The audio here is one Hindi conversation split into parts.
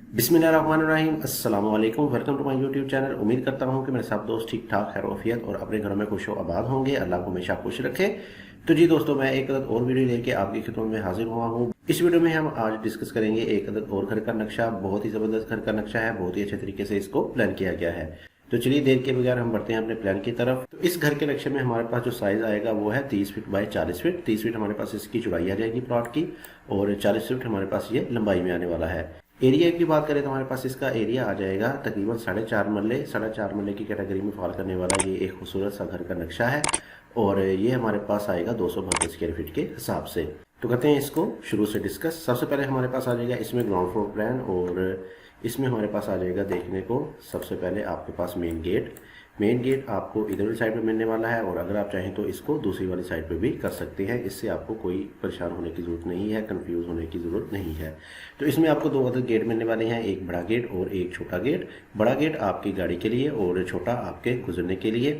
बिस्मिल्लाहिर्रहमानिर्रहीम, अस्सलामु अलैकुम, welcome to my YouTube channel. उम्मीद करता हूँ कि मेरे सब दोस्त ठीक ठाक खैर और अपने घरों में खुश आबाद होंगे। अल्लाह को हमेशा खुश रखे। तो जी दोस्तों, मैं एक अदद और वीडियो लेके आपकी खिदमत में हाजिर हुआ हूँ। इस वीडियो में हम आज डिस्कस करेंगे एक अदद और घर का नक्शा। बहुत ही ज़बरदस्त घर का नक्शा है, बहुत ही अच्छे तरीके से इसको प्लान किया गया है। तो चलिए देर के बगैर हम बढ़ते हैं अपने प्लान की तरफ। तो इस घर के नक्शे में हमारे पास जो साइज आएगा वो है 30 फीट बाय 40 फीट। 30 फीट हमारे पास इसकी चौड़ाई आ जाएगी प्लॉट की, और 40 फीट हमारे पास ये लंबाई में आने वाला है। एरिया की बात करें तो हमारे पास इसका एरिया आ जाएगा तकरीबन 4.5 मरले की कैटेगरी में फॉल करने वाला ये एक खूबसूरत सा घर का नक्शा है, और ये हमारे पास आएगा 272 स्क्वायर फीट के हिसाब से। तो करते हैं इसको शुरू से डिस्कस। सबसे पहले हमारे पास आ जाएगा इसमें ग्राउंड फ्लोर प्लान, और इसमें हमारे पास आ जाएगा देखने को सबसे पहले आपके पास मेन गेट आपको इधर वाली साइड पे मिलने वाला है, और अगर आप चाहें तो इसको दूसरी वाली साइड पे भी कर सकते हैं। इससे आपको कोई परेशान होने की ज़रूरत नहीं है, कंफ्यूज होने की ज़रूरत नहीं है। तो इसमें आपको दो अदर गेट मिलने वाले हैं, एक बड़ा गेट और एक छोटा गेट। बड़ा गेट आपकी गाड़ी के लिए और छोटा आपके गुजरने के लिए।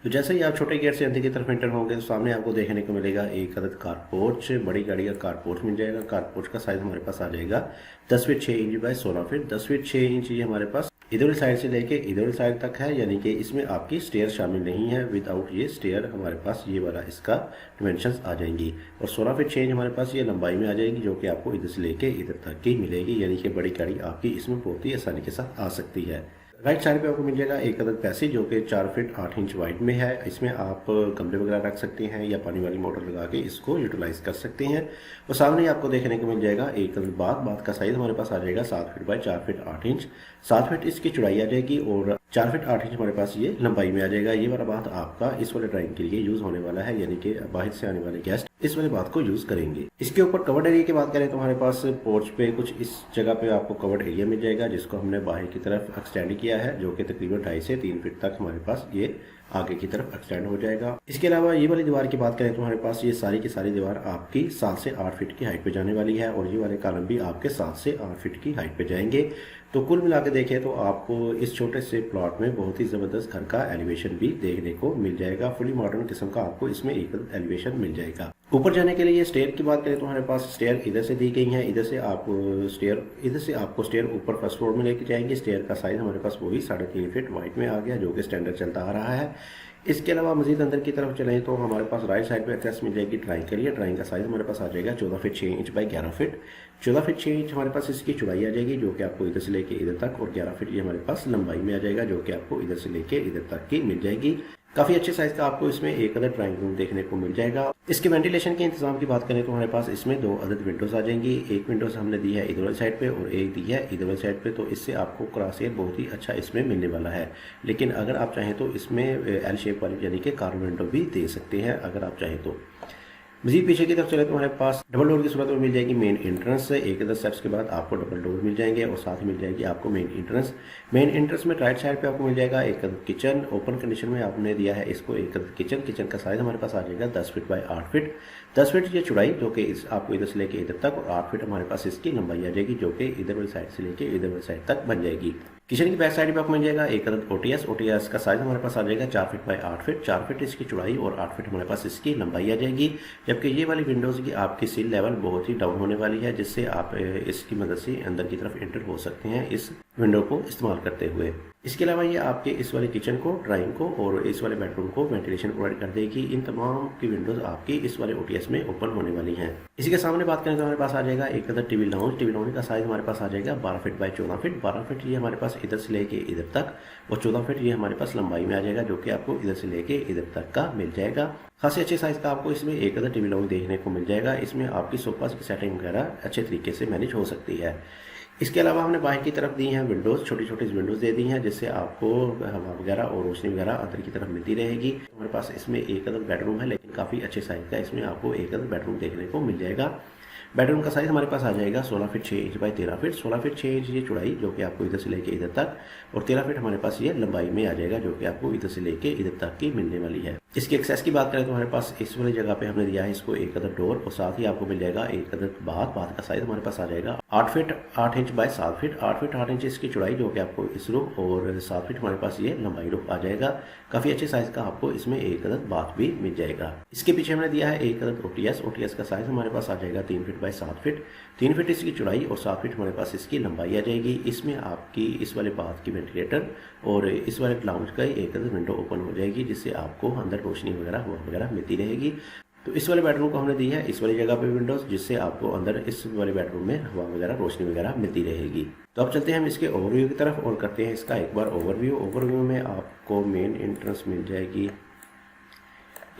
तो जैसे ही आप छोटे गेट से अंदर की तरफ एंटर होंगे तो सामने आपको देखने को मिलेगा एक अदद कार पोर्च। बड़ी गाड़ी का कार पोर्च मिल जाएगा। कार पोर्च का साइज हमारे पास आ जाएगा 10 feet 6 inch by 16 feet. 10 feet 6 inch ये हमारे पास इधर वाली साइड से लेके इधर वाली साइड तक है, यानी कि इसमें आपकी स्टेयर शामिल नहीं है। विदाउट ये स्टेयर हमारे पास ये वाला इसका डिमेंशंस आ जाएंगी, और 16 फीट 6 इंच हमारे पास ये लंबाई में आ जाएगी, जो कि आपको इधर से लेके इधर तक की मिलेगी। यानी कि बड़ी गाड़ी आपकी इसमें बहुत ही आसानी के साथ आ सकती है। राइट साइड पे आपको मिल जाएगा एक अदद पैसेज, जो कि 4 फीट 8 इंच वाइड में है। इसमें आप गमले वगैरह रख सकते हैं या पानी वाली मोटर लगा के इसको यूटिलाइज कर सकते हैं। और सामने आपको देखने को मिल जाएगा एक अदद बाग का साइज हमारे पास आ जाएगा 7 feet by 4 feet 8 inch. 7 feet इसकी चौड़ाई आ जाएगी और 4 फीट 8 इंच हमारे पास ये लंबाई में आ जाएगा। ये वाला बात आपका इस वाले ड्राइंग के लिए यूज होने वाला है, यानी कि बाहर से आने वाले गेस्ट इस वाली बात को यूज करेंगे। इसके ऊपर कवर्ड एरिया की बात करें तो हमारे पास पोर्च पे कुछ इस जगह पे आपको कवर्ड एरिया मिल जाएगा, जिसको हमने बाहर की तरफ एक्सटेंड किया है, जो कि तकरीबन 2.5 से 3 फीट तक हमारे पास ये आगे की तरफ एक्सटेंड हो जाएगा। इसके अलावा ये वाली दीवार की बात करें तो हमारे पास ये सारी की सारी दीवार आपकी 7 से 8 फीट की हाइट पे जाने वाली है, और ये वाले कॉलम भी आपके 7 से 8 फीट की हाइट पे जाएंगे। तो कुल मिला के देखें तो आपको इस छोटे से प्लॉट में बहुत ही ज़बरदस्त घर का एलिवेशन भी देखने को मिल जाएगा। फुली मॉडर्न किस्म का आपको इसमें एक एलिवेशन मिल जाएगा। ऊपर जाने के लिए स्टेयर की बात करें तो हमारे पास स्टेयर इधर से दी गई है। इधर से आपको स्टेयर ऊपर फर्स्ट फ्लोर में लेके जाएंगे। स्टेयर का साइज हमारे पास वही 3.5 फीट वाइड में आ गया, जो कि स्टैंडर्ड चलता आ रहा है। इसके अलावा मजीद अंदर की तरफ चलें तो हमारे पास राइट साइड पे एक्सेस मिल जाएगी ड्राइंग के लिए। ड्राइंग का साइज हमारे पास आ जाएगा 14 feet 6 inch by 11 feet. 14 feet 6 inch हमारे पास इसकी चौड़ाई आ जाएगी, जो कि आपको इधर से लेके इधर तक, और 11 फीट ये हमारे पास लंबाई में आ जाएगा, जो कि आपको इधर से लेके इधर तक की मिल जाएगी। काफ़ी अच्छे साइज का आपको इसमें एक अदद ड्राइंग रूम देखने को मिल जाएगा। इसके वेंटिलेशन के इंतजाम की बात करें तो हमारे पास इसमें 2 अदद विंडोज आ जाएंगी। एक विंडोज हमने दी है इधर वाली साइड पे और एक दी है इधर वाली साइड पे। तो इससे आपको क्रॉस एयर बहुत ही अच्छा इसमें मिलने वाला है। लेकिन अगर आप चाहें तो इसमें एल शेप वाली यानी कि कार्नर विंडो भी दे सकते हैं अगर आप चाहें तो। मजीद पीछे की तरफ चले तो हमारे पास डबल डोर की सूरत में मिल जाएगी मेन एंट्रेंस। एक अदद स्टेप्स के बाद आपको डबल डोर मिल जाएंगे, और साथ मिल जाएगी आपको मेन एंट्रेंस। मेन एंट्रेंस में राइट साइड पे आपको मिल जाएगा एक अदद किचन। ओपन कंडीशन में आपने दिया है इसको एक अदद किचन। किचन का साइज हमारे पास आ जाएगा 10 फीट बाय 8 फीट। 10 फीट ये चौड़ाई, जो कि आपको इधर से लेके इधर तक, और 8 फीट हमारे पास इसकी लंबाई आ जाएगी, जो कि इधर वाली साइड से लेके इधर वाली साइड तक बन जाएगी। किचन की बैक साइड पे आपको मिल जाएगा एक अदद ओटीएस का साइज हमारे पास आ जाएगा 4 फीट बाय 8 फीट। 4 फीट इसकी चौड़ाई और 8 फीट हमारे पास इसकी लंबाई आ जाएगी। जबकि ये वाली विंडोज की आपकी सील लेवल बहुत ही डाउन होने वाली है, जिससे आप इसकी मदद से अंदर की तरफ एंटर हो सकते हैं इस विंडो को इस्तेमाल करते हुए। इसके अलावा ये आपके इस वाले किचन को, ड्राइंग को और इस वाले बेडरूम को वेंटिलेशन प्रोवाइड कर देगी। इन तमाम की विंडोज आपकी इस वाले ओटीएस में ओपन होने वाली हैं। इसी के सामने बात करें तो हमारे पास आ जाएगा एक other TV lounge. TV lounge का साइज हमारे पास आ जाएगा 12 फीट बाय 14 फीट। 12 फीट ये हमारे पास इधर से लेके इधर तक, और 14 फीट ये हमारे पास लंबाई में आ जाएगा, जो कि आपको इधर से लेके इधर तक का मिल जाएगा। खासी अच्छे साइज का आपको इसमें एक अदर टीवी लाउंज देखने को मिल जाएगा। इसमें आपकी सोफा की सेटिंग वगैरह अच्छे तरीके से मैनेज हो सकती है। इसके अलावा हमने बाहर की तरफ दी हैं विंडोज़, छोटी छोटी विंडोज़ दे दी हैं, जिससे आपको हवा वगैरह और रोशनी वगैरह अंदर की तरफ मिलती रहेगी। हमारे पास इसमें एक अदद बेडरूम है, लेकिन काफ़ी अच्छे साइज का इसमें आपको एक अदद बेडरूम देखने को मिल जाएगा। बेडरूम का साइज हमारे पास आ जाएगा 16 feet 6 inch by 13 feet. 16 feet 6 inch ये चौड़ाई, जो कि आपको इधर से लेके इधर तक, और 13 फीट हमारे पास ये लंबाई में आ जाएगा, जो कि आपको इधर से लेके इधर तक की मिलने वाली है। इसकी एक्सेस की बात करें तो हमारे पास इस वाली जगह पे हमने दिया है इसको एक अदद डोर, और साथ ही आपको मिल जाएगा एक अदद बाथ का साइज हमारे पास आ जाएगा 8 feet 8 inch by 7 feet, 8 feet 8 inch इसकी चौड़ाई जो कि आपको इस रूम, और 7 फीट हमारे पास ये लंबाई रूम आ जाएगा। काफ़ी अच्छे साइज का आपको इसमें एक अदद बाथ भी मिल जाएगा। इसके पीछे हमने दिया है एक अदद ओटीएस का साइज हमारे पास आ जाएगा 3 फीट बाय 7 फीट, 3 फीट इसकी चौड़ाई और 7 फीट हमारे पास इसकी लंबाई आ जाएगी। इसमें आपकी इस वाले बाथ की वेंटिलेटर और इस वाले लाउंज का एक अदद विंडो ओपन हो जाएगी, जिससे आपको अंदर रोशनी वगैरह मिलती रहेगी। तो इस वाले बेडरूम को हमने दी है इस वाली जगह पे विंडोज, जिससे आपको अंदर इस वाले बेडरूम में हवा वगैरह रोशनी वगैरह मिलती रहेगी। तो अब चलते हैं हम इसके ओवरव्यू की तरफ और करते हैं इसका एक बार ओवरव्यू में आपको मेन एंट्रेंस मिल जाएगी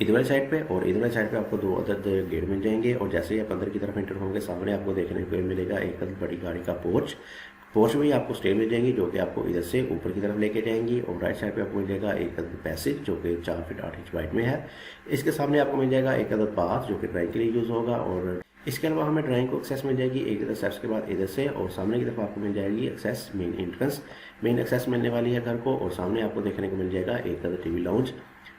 इधर वाली साइड पे, और इधर वाली साइड पे आपको 2 अदद गेट मिल जाएंगे। और जैसे ही आप अंदर की तरफ एंटर होंगे सामने आपको देखने को मिलेगा एक अदद बड़ी गाड़ी का पोर्च में ही आपको स्टेयर मिल जाएंगी, जो कि आपको इधर से ऊपर की तरफ लेके जाएंगी। और राइट साइड पे आपको मिल जाएगा एक अदद पैसेज जो कि 4 फीट 8 इंच वाइड में है। इसके सामने आपको मिल जाएगा एक अदद बाथ जो कि ड्राइंग के लिए यूज़ होगा, और इसके अलावा हमें ड्राइंग को एक्सेस मिल जाएगी एक अदद स्टेप्स के बाद इधर से, और सामने की तरफ आपको मिल जाएगी एक्सेस मेन एक्सेस मिलने वाली है घर को। और सामने आपको देखने को मिल जाएगा एक अदद टीवी लाउंज।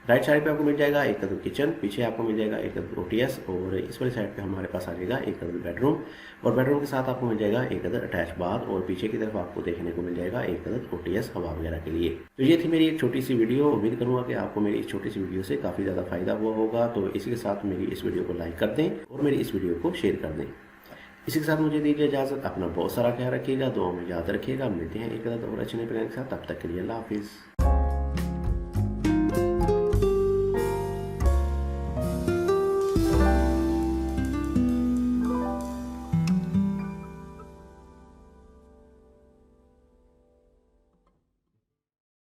राइट साइड पे आपको मिल जाएगा एक अदद किचन, पीछे आपको मिल जाएगा एक अदद ओटीएस, और इस वाली साइड पे हमारे पास आ जाएगा एक अदद बेडरूम, और बेडरूम के साथ आपको मिल जाएगा एक अदद अटैच बाथ, और पीछे की तरफ आपको देखने को मिल जाएगा एक अदद ओटीएस हवा वगैरह के लिए। तो ये थी मेरी एक छोटी सी वीडियो। उम्मीद करूँगा कि आपको मेरी इस छोटी सी वीडियो से काफ़ी ज़्यादा फायदा हुआ होगा। तो इसी के साथ मेरी इस वीडियो को लाइक कर दें और मेरी इस वीडियो को शेयर कर दें। इसी के साथ मुझे दीजिए इजाज़त। अपना बहुत सारा ख्याल रखिएगा, दुआ में याद रखिएगा। मिलते हैं एक अदद और अच्छे नए प्लान के साथ, तब तक के लिए अल्लाह हाफिज़।